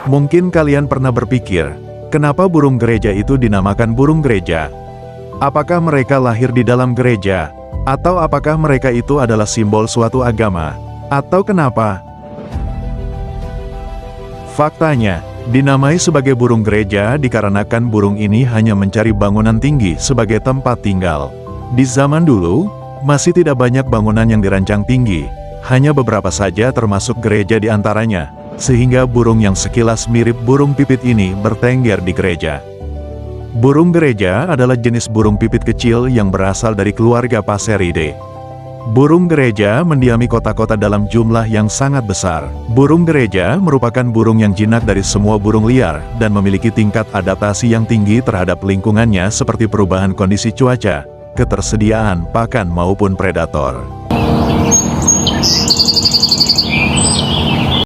Mungkin kalian pernah berpikir, kenapa burung gereja itu dinamakan burung gereja? Apakah mereka lahir di dalam gereja? Atau apakah mereka itu adalah simbol suatu agama? Atau kenapa? Faktanya, dinamai sebagai burung gereja dikarenakan burung ini hanya mencari bangunan tinggi sebagai tempat tinggal. Di zaman dulu, masih tidak banyak bangunan yang dirancang tinggi, hanya beberapa saja termasuk gereja di antaranya. Sehingga burung yang sekilas mirip burung pipit ini bertengger di gereja. Burung gereja adalah jenis burung pipit kecil yang berasal dari keluarga Passeridae. Burung gereja mendiami kota-kota dalam jumlah yang sangat besar. Burung gereja merupakan burung yang jinak dari semua burung liar dan memiliki tingkat adaptasi yang tinggi terhadap lingkungannya seperti perubahan kondisi cuaca, ketersediaan pakan maupun predator.